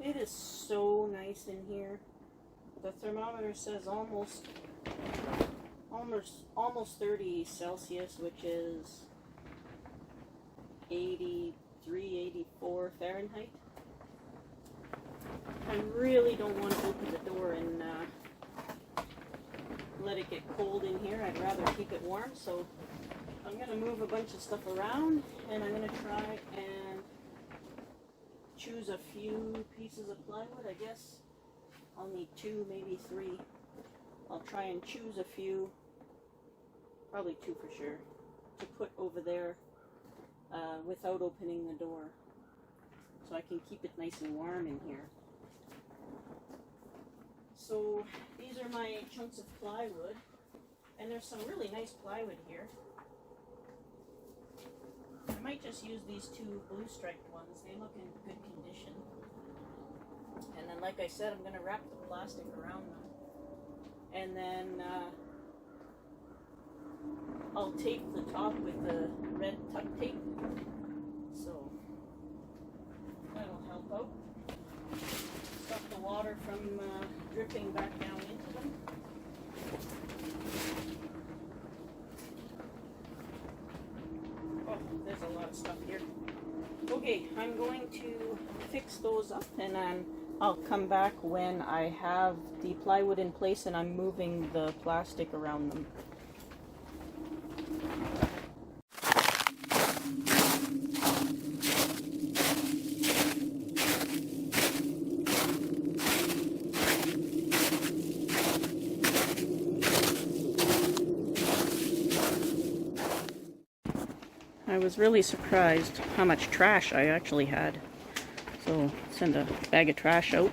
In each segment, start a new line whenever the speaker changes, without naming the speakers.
It is so nice in here. The thermometer says almost 30 Celsius, which is 83, 84 Fahrenheit. I really don't want to open the door and let it get cold in here. I'd rather keep it warm, so I'm going to move a bunch of stuff around, and I'm going to try and choose a few pieces of plywood. I guess I'll need 2, maybe 3. I'll try and choose a few, probably 2 for sure, to put over there without opening the door, so I can keep it nice and warm in here. So these are my chunks of plywood, and there's some really nice plywood here. I might just use these 2 blue striped ones. They look in good condition. And then, like I said, I'm going to wrap the plastic around them. And then I'll tape the top with the red tuck tape. So that'll help out. Stop the water from dripping back down into them. Oh, there's a lot of stuff here. Okay, I'm going to fix those up, and then I'll come back when I have the plywood in place and I'm moving the plastic around them. I was really surprised how much trash I actually had. So send a bag of trash out.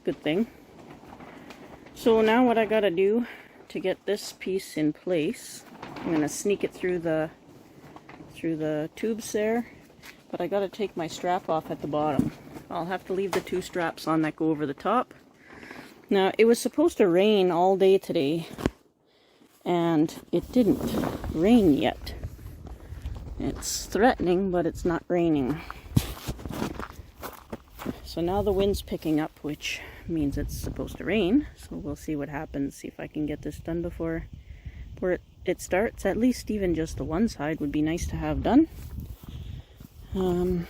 Good thing. So now what I gotta do to get this piece in place, I'm gonna sneak it through the tubes there, but I gotta take my strap off at the bottom. I'll have to leave the 2 straps on that go over the top. Now it was supposed to rain all day today, and it didn't rain yet. It's threatening, but it's not raining. So now the wind's picking up, which means it's supposed to rain. So we'll see what happens, see if I can get this done before it starts. At least even just the one side would be nice to have done. I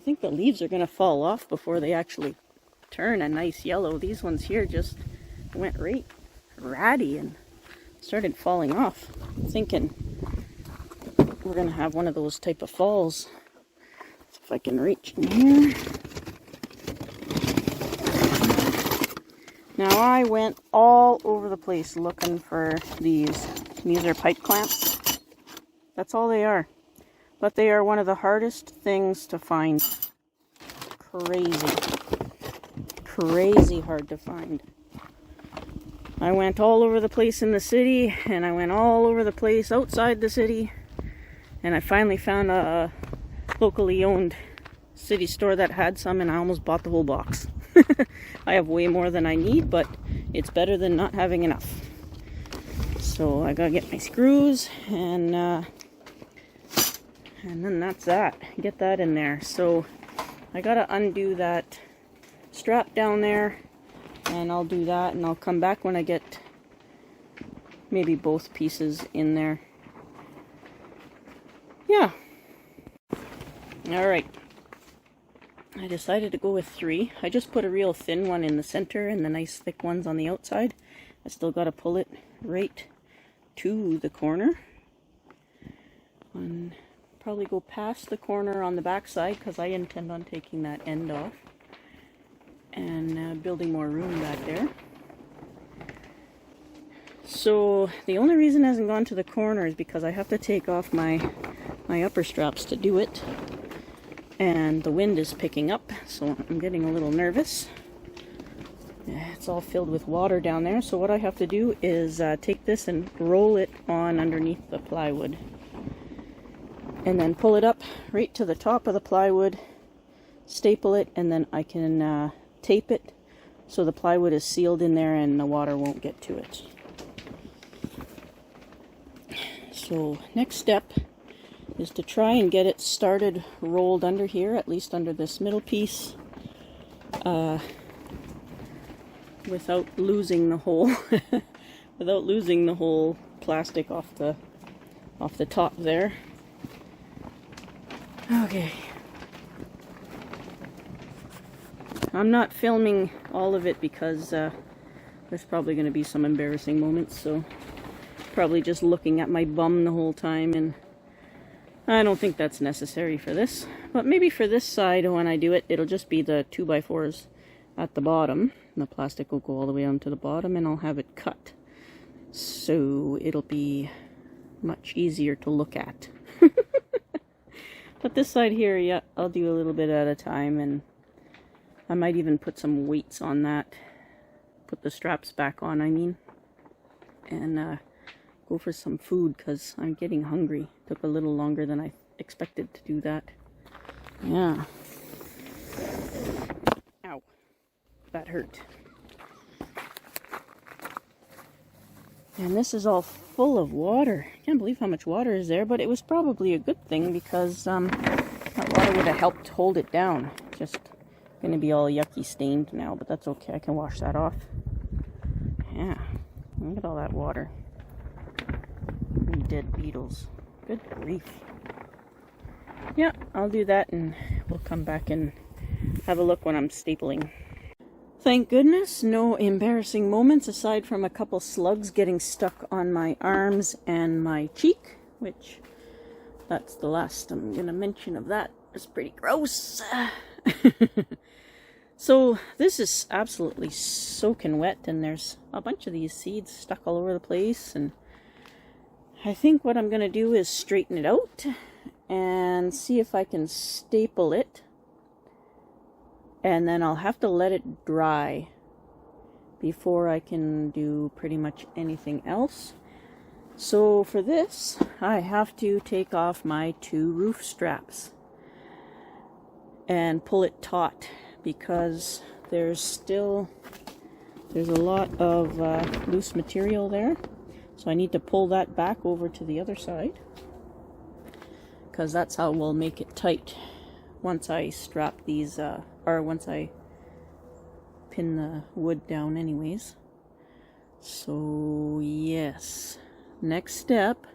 think the leaves are going to fall off before they actually turn a nice yellow. These ones here just went right ratty and started falling off. I'm thinking we're gonna have one of those type of falls. So if I can reach in here. Now I went all over the place looking for these. These are pipe clamps. That's all they are. But they are one of the hardest things to find. Crazy hard to find. I went all over the place in the city, and I went all over the place outside the city, and I finally found a locally owned city store that had some, and I almost bought the whole box. I have way more than I need, but it's better than not having enough. So I gotta get my screws, and then that's that. Get that in there. So I gotta undo that strap down there, and I'll do that, and I'll come back when I get maybe both pieces in there. Yeah. Alright. I decided to go with 3. I just put a real thin one in the center and the nice thick ones on the outside. I still got to pull it right to the corner. And probably go past the corner on the back side, because I intend on taking that end off and building more room back there. So the only reason it hasn't gone to the corner is because I have to take off my upper straps to do it, and the wind is picking up, so I'm getting a little nervous. It's all filled with water down there, so what I have to do is take this and roll it on underneath the plywood, and then pull it up right to the top of the plywood, staple it, and then I can tape it so the plywood is sealed in there and the water won't get to it. So So next step is to try and get it started rolled under here, at least under this middle piece, without losing the whole without losing the whole plastic off the top there. Okay. I'm not filming all of it because there's probably going to be some embarrassing moments, so probably just looking at my bum the whole time, and I don't think that's necessary for this. But maybe for this side, when I do it, it'll just be the 2x4s at the bottom. And the plastic will go all the way onto the bottom, and I'll have it cut. So it'll be much easier to look at. But this side here, yeah, I'll do a little bit at a time, and I might even put some weights on that. Put the straps back on, I mean. And go for some food, because I'm getting hungry. Took a little longer than I expected to do that. Yeah. Ow. That hurt. And this is all full of water. I can't believe how much water is there, but it was probably a good thing because that water would have helped hold it down. Just going to be all yucky stained now, but that's okay. I can wash that off. Yeah. Look at all that water. And dead beetles. Good grief. Yeah, I'll do that and we'll come back and have a look when I'm stapling. Thank goodness, no embarrassing moments aside from a couple slugs getting stuck on my arms and my cheek, which that's the last I'm gonna mention of that. It's pretty gross. So this is absolutely soaking wet, and there's a bunch of these seeds stuck all over the place, and I think what I'm gonna do is straighten it out and see if I can staple it. And then I'll have to let it dry before I can do pretty much anything else. So for this, I have to take off my 2 roof straps and pull it taut, because there's a lot of loose material there. So I need to pull that back over to the other side, because that's how we'll make it tight once I strap these, or once I pin the wood down anyways. So yes, next step,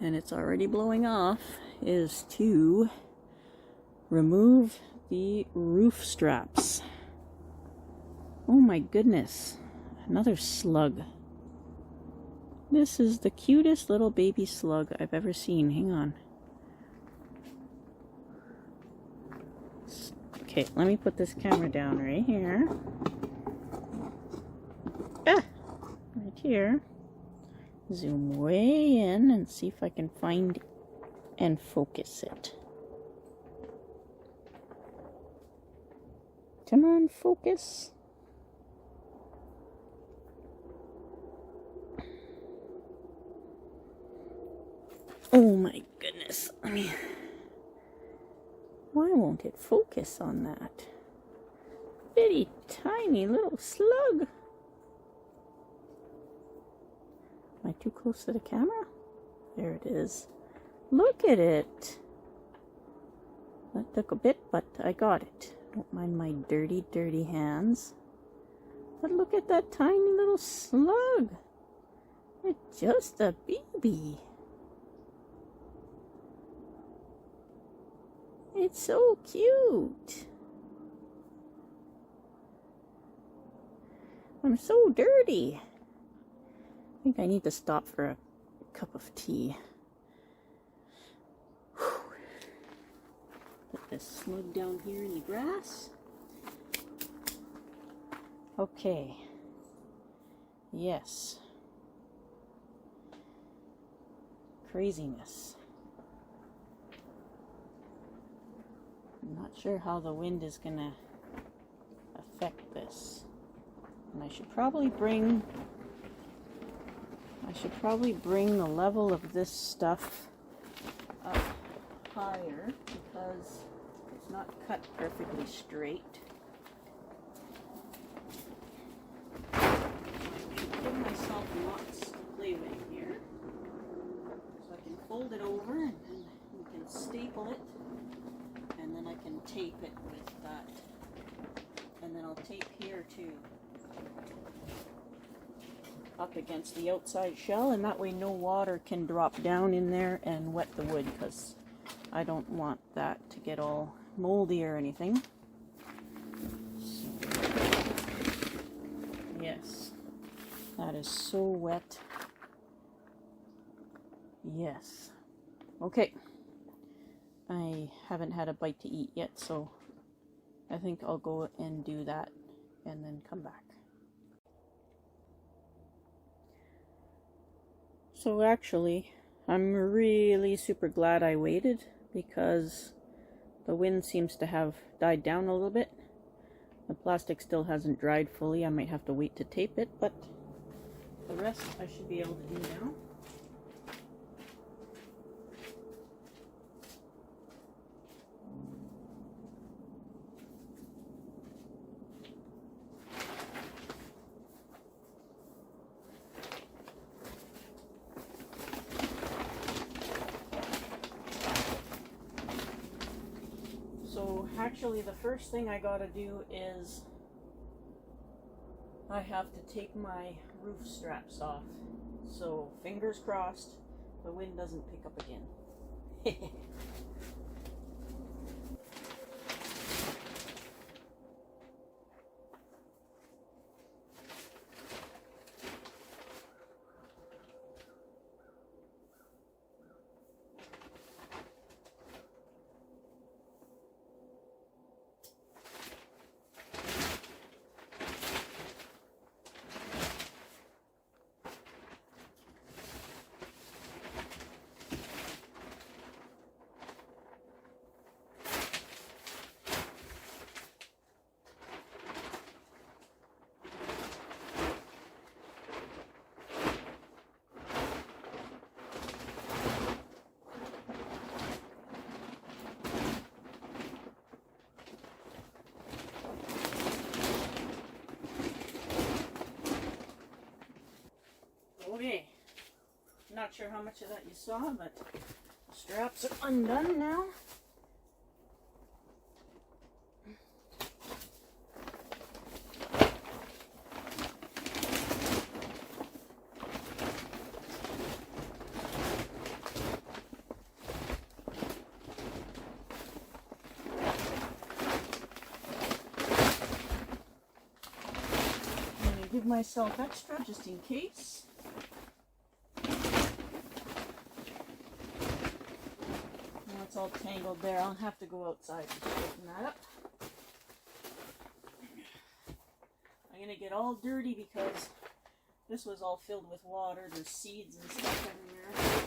and it's already blowing off, is to remove the roof straps. Oh my goodness, another slug. This is the cutest little baby slug I've ever seen. Hang on. Okay, let me put this camera down right here. Right here. Zoom way in and see if I can find and focus it. Come on, focus. Oh my goodness. Why won't it focus on that? Bitty tiny little slug. Am I too close to the camera? There it is. Look at it. That took a bit, but I got it. Don't mind my dirty, dirty hands. But look at that tiny little slug. It's just a baby. It's so cute. I'm so dirty. I think I need to stop for a cup of tea. Whew. Put this slug down here in the grass. Okay. Yes. Craziness. I'm not sure how the wind is gonna affect this. And I should probably bring the level of this stuff up higher, because it's not cut perfectly straight. Give myself lots to play with here. fold it over and then we can staple it, and then I can tape it with that. And then I'll tape here too, up against the outside shell, and that way no water can drop down in there and wet the wood, because I don't want that to get all moldy or anything. So, yes, that is so wet. Yes. Okay. I haven't had a bite to eat yet, so I think I'll go and do that and then come back. So actually, I'm really super glad I waited, because the wind seems to have died down a little bit. The plastic still hasn't dried fully. I might have to wait to tape it, but the rest I should be able to do now. So actually the first thing I gotta do is I have to take my roof straps off. So fingers crossed the wind doesn't pick up again. Okay, not sure how much of that you saw, but the straps are undone now. I'm going to give myself extra just in case. It's all tangled there. I'll have to go outside and straighten that up. I'm gonna get all dirty because this was all filled with water. There's seeds and stuff everywhere.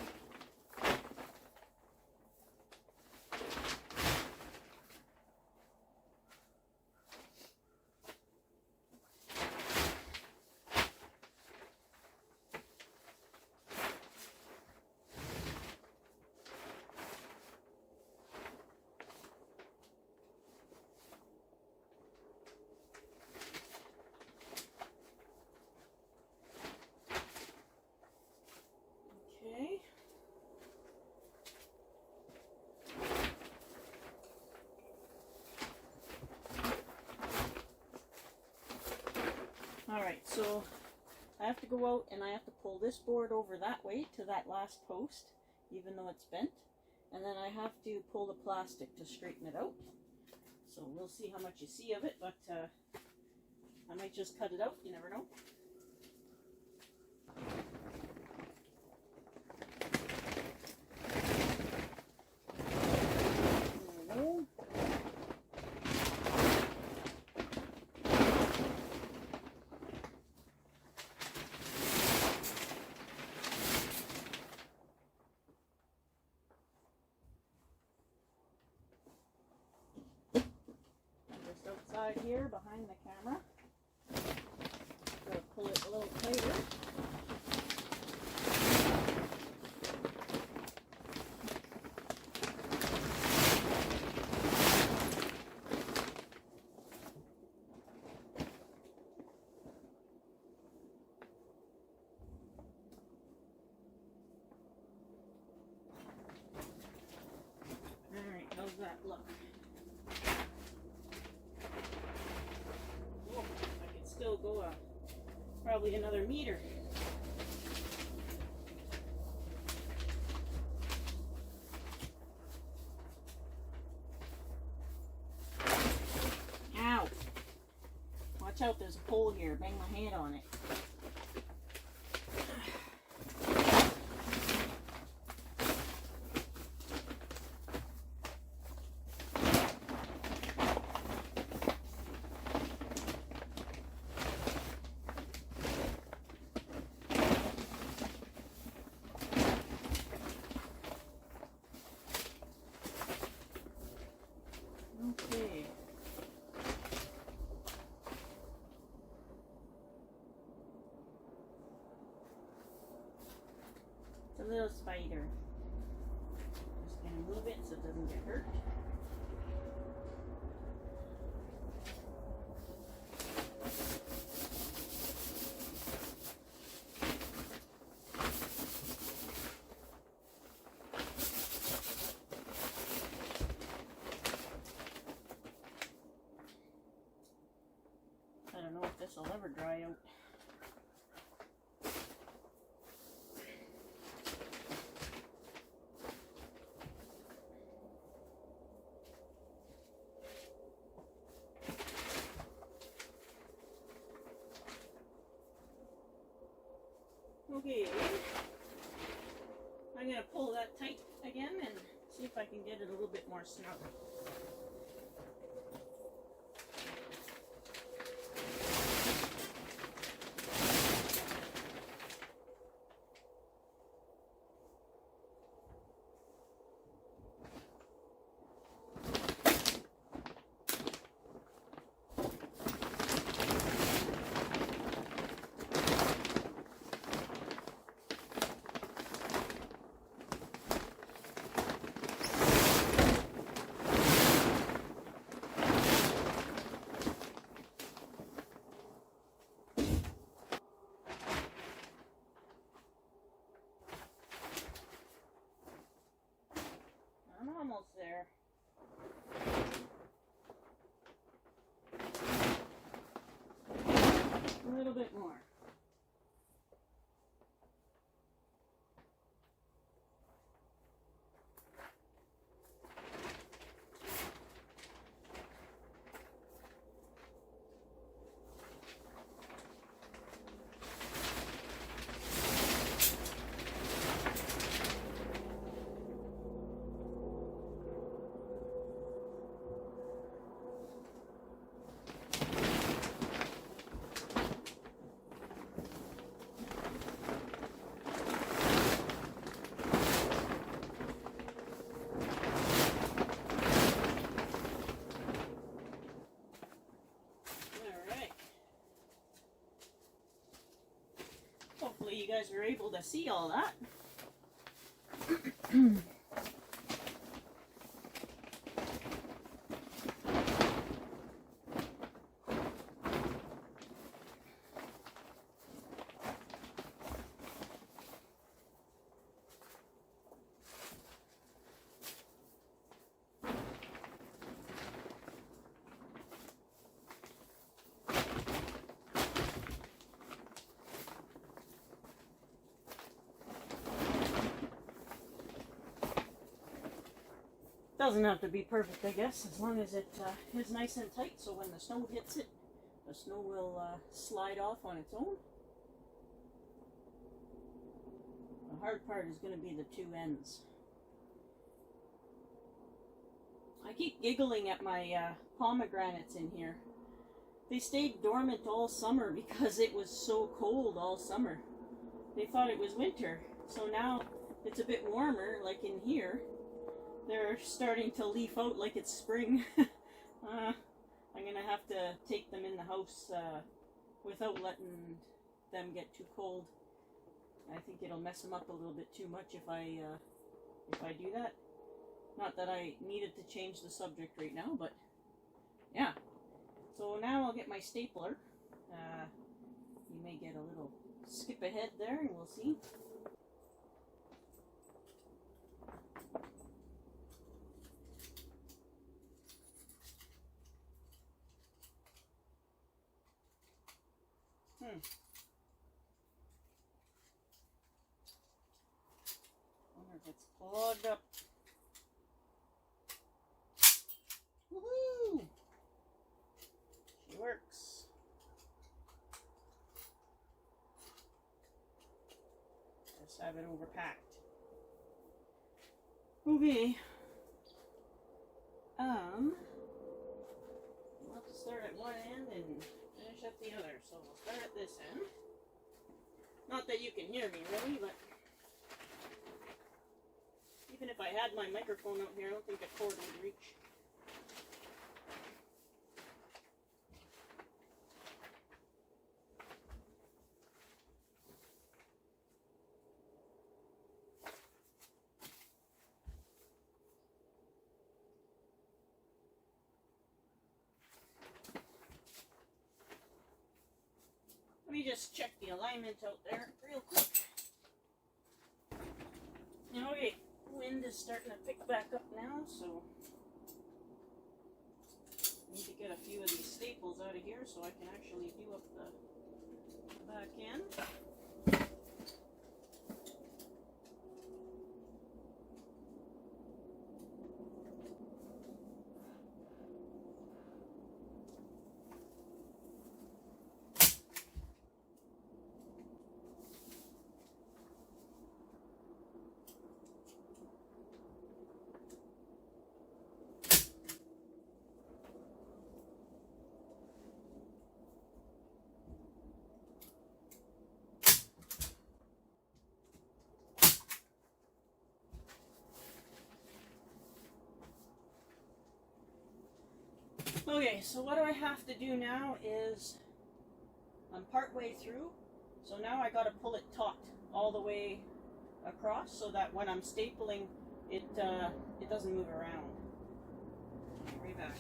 Okay. Alright, so I have to go out and I have to pull this board over that way to that last post, even though it's bent. And then I have to pull the plastic to straighten it out. So we'll see how much you see of it, but I might just cut it out, you never know. Outside here behind the camera. Gotta pull it a little tighter. go probably another meter. Ow! Watch out, there's a pole here. Bang my head on it. Okay. It's a little spider. Just gonna move it so it doesn't get hurt. I don't know if this will ever dry out. Okay, I'm going to pull that tight again and see if I can get it a little bit more snug. I'm almost there. A little bit more. Hopefully you guys were able to see all that. Doesn't have to be perfect, I guess, as long as it is nice and tight, so when the snow hits it, the snow will slide off on its own. The hard part is going to be the two ends. I keep giggling at my pomegranates in here. They stayed dormant all summer because it was so cold all summer. They thought it was winter, so now it's a bit warmer, like in here. They're starting to leaf out like it's spring. I'm going to have to take them in the house without letting them get too cold. I think it'll mess them up a little bit too much if I do that. Not that I needed to change the subject right now, but yeah. So now I'll get my stapler. You may get a little skip ahead there, and we'll see. Wonder if it's plugged up. Woohoo! She works. Just have it overpacked. Okay. We'll have to start at one end and finish at the other. So we'll start at this end. Not that you can hear me really, but even if I had my microphone out here, I don't think the cord would reach. Let me just check the alignment out there real quick. Okay, wind is starting to pick back up now, so I need to get a few of these staples out of here so I can actually do up the back end. Okay, so what I have to do now is I'm part way through, so now I got to pull it taut all the way across so that when I'm stapling it doesn't move around. Right back.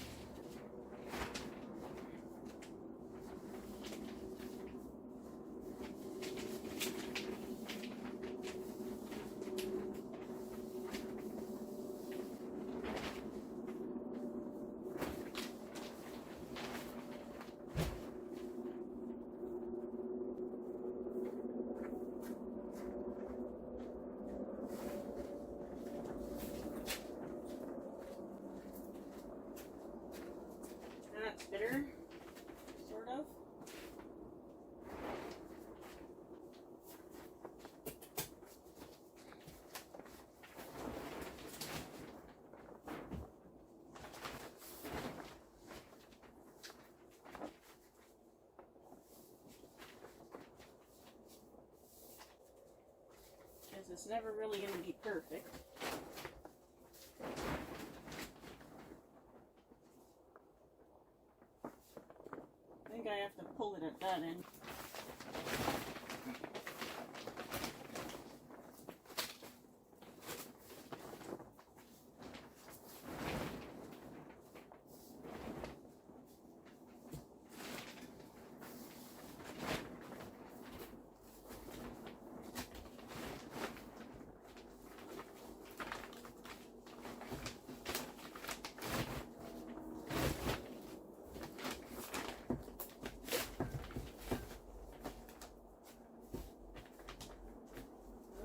That's better, sort of. Because it's never really going to be perfect. I think I have to pull it at that end.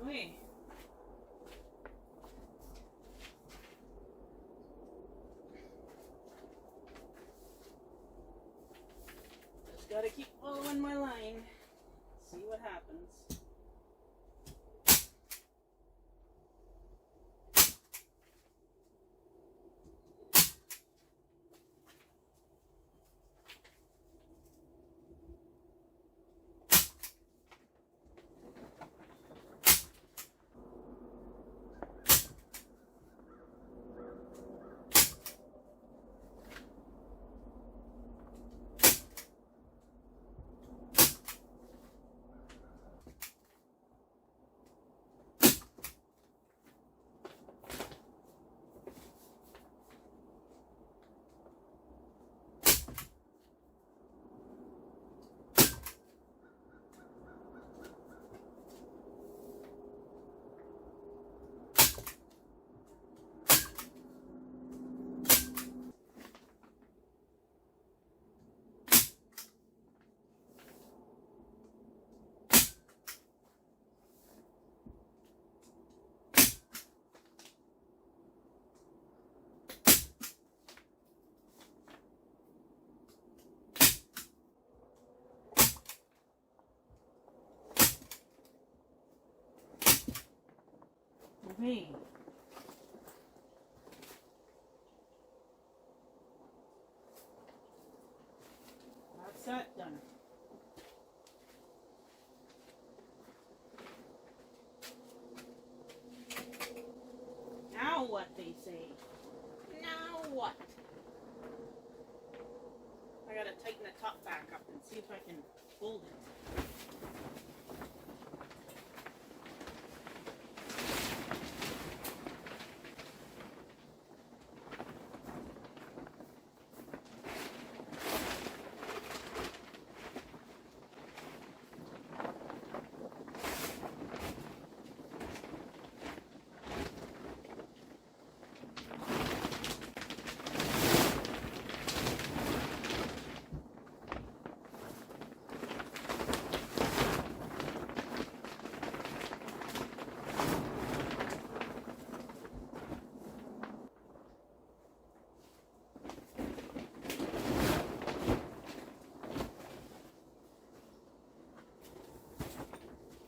Okay. Just gotta keep following my line. See what happens. Okay. That's that done. Now what, they say? Now what? I gotta tighten the top back up and see if I can fold it.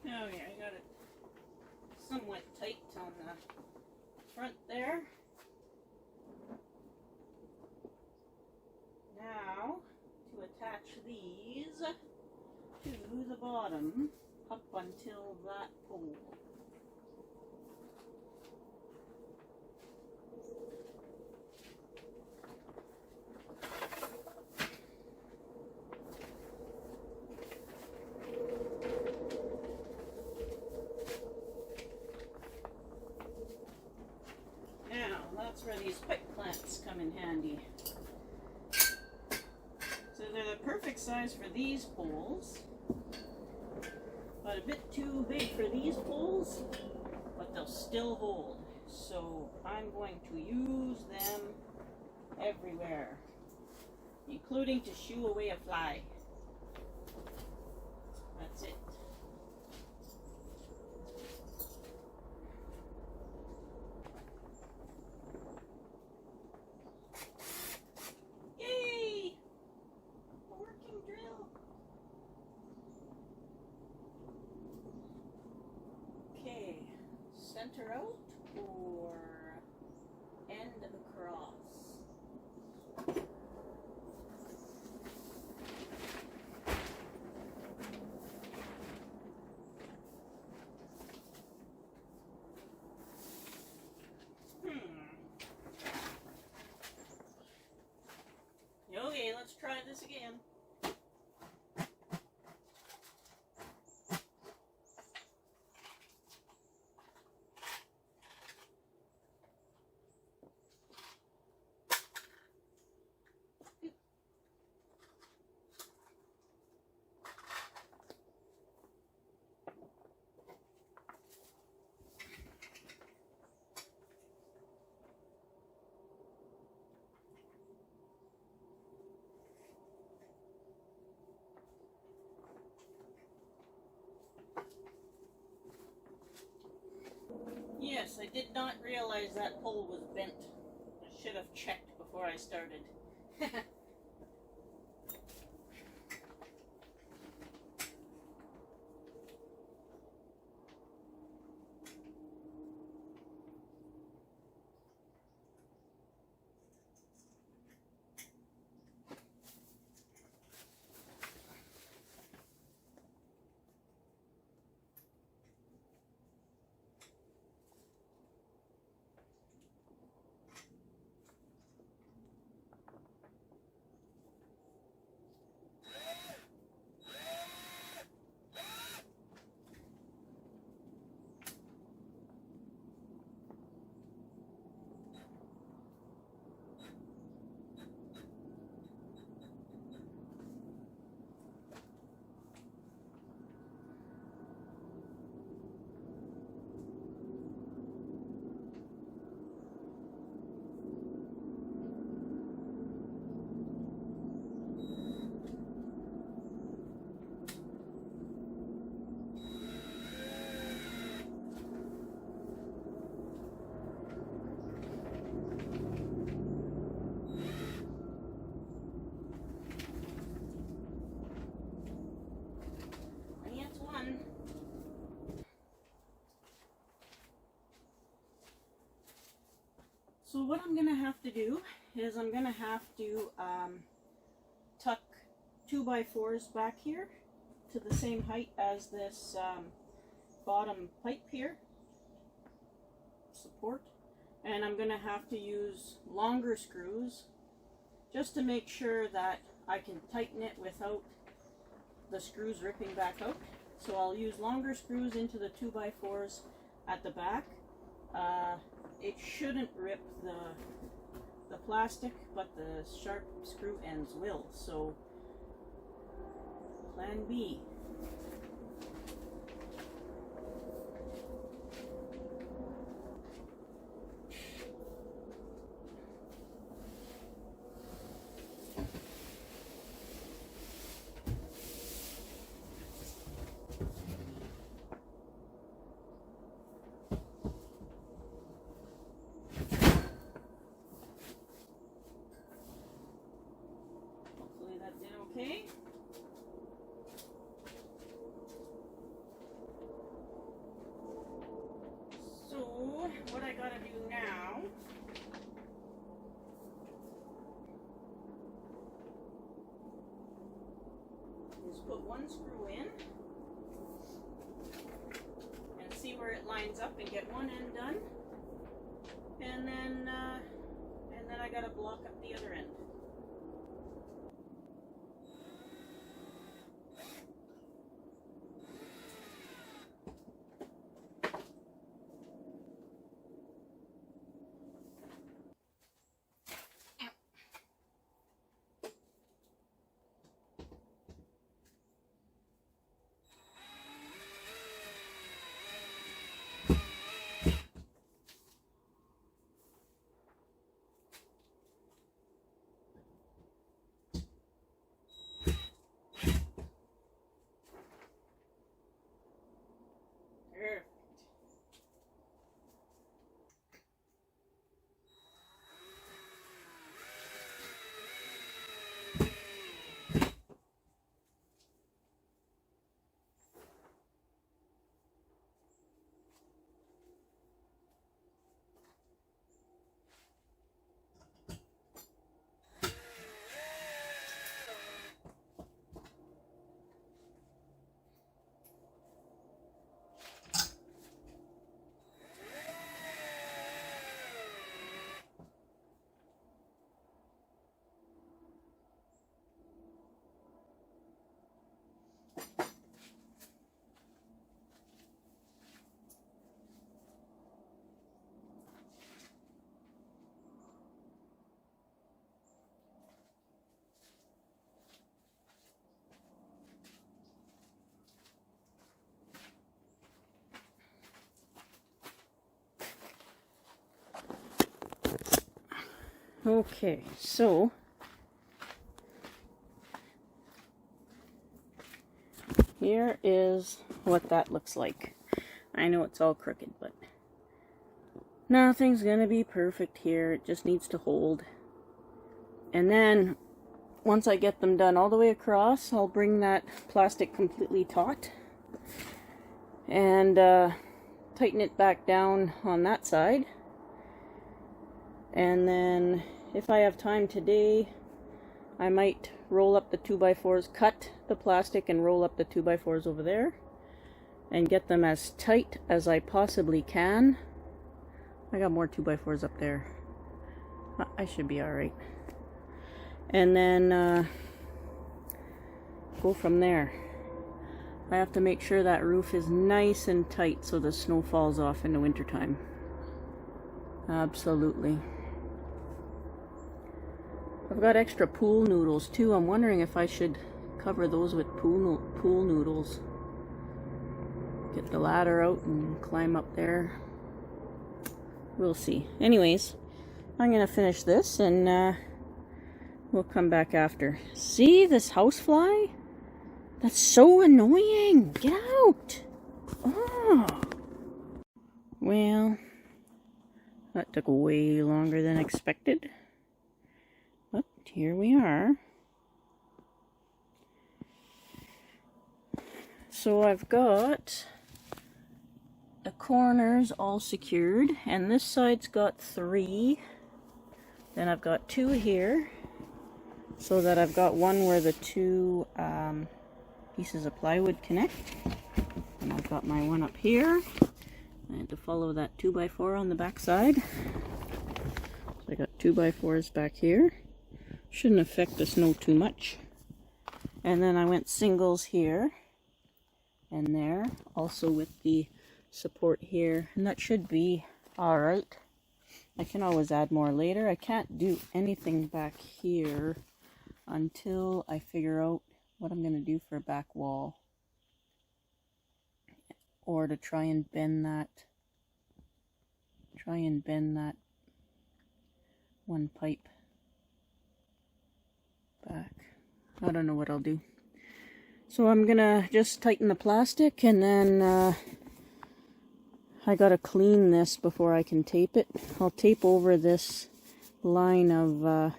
Okay, I got it somewhat tight on the front there. Now, to attach these to the bottom up until that pole. Now, that's where these pipe clamps come in handy. So they're the perfect size for these poles, but a bit too big for these poles, but they'll still hold. So I'm going to use them everywhere, including to shoo away a fly. That's it. Yay! A working drill. Okay, center out or end across. Okay, let's try this again. Yes, I did not realize that pole was bent. I should have checked before I started. what I'm going to have to do is I'm going to have to tuck 2x4s back here to the same height as this bottom pipe here, support, and I'm going to have to use longer screws just to make sure that I can tighten it without the screws ripping back out. So I'll use longer screws into the 2x4s at the back. It shouldn't rip the plastic, but the sharp screw ends will. So plan B. Hopefully that did okay. So what I gotta do now is put one screw in and see where it lines up and get one end done, and then I gotta block up the other end. Okay, so here is what that looks like. I know it's all crooked, but nothing's gonna be perfect here. It just needs to hold. And then once I get them done all the way across, I'll bring that plastic completely taut and tighten it back down on that side. And then if I have time today, I might roll up the 2x4s, cut the plastic and roll up the 2x4s over there and get them as tight as I possibly can. I got more 2x4s up there. I should be alright. And then go from there. I have to make sure that roof is nice and tight so the snow falls off in the wintertime. Absolutely. I've got extra pool noodles too. I'm wondering if I should cover those with pool noodles. Get the ladder out and climb up there. We'll see. Anyways, I'm gonna finish this and we'll come back after. See this housefly? That's so annoying. Get out. Oh. Well, that took way longer than expected. But here we are. So I've got the corners all secured, and this side's got 3 Then I've got two here, so that I've got one where the two pieces of plywood connect. And I've got my one up here. I had to follow that 2x4 on the back side. So I got 2x4s back here. Shouldn't affect the snow too much. And then I went singles here and there, also with the support here, and that should be alright. I can always add more later. I can't do anything back here until I figure out what I'm going to do for a back wall, or to try and bend that one pipe back. I don't know what I'll do. So I'm gonna just tighten the plastic, and then I gotta clean this before I can tape it. I'll tape over this line of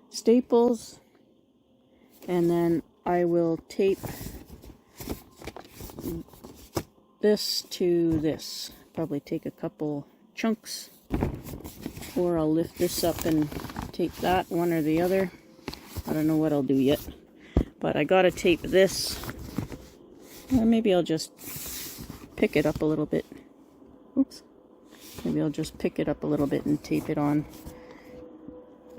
staples, and then I will tape this to this. Probably take a couple chunks, or I'll lift this up and tape that, one or the other. I don't know what I'll do yet, but I gotta tape this, or maybe I'll just pick it up a little bit. Oops. Maybe I'll just pick it up a little bit and tape it on.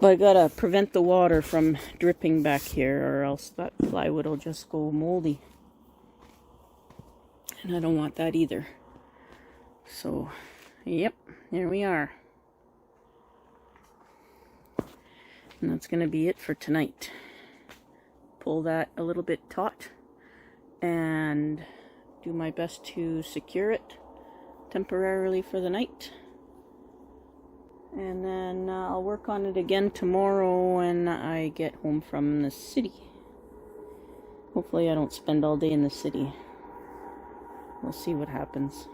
But I gotta prevent the water from dripping back here, or else that plywood will just go moldy. And I don't want that either. So, yep, here we are. And that's going to be it for tonight. Pull that a little bit taut and do my best to secure it temporarily for the night. And then I'll work on it again tomorrow when I get home from the city. Hopefully I don't spend all day in the city. We'll see what happens.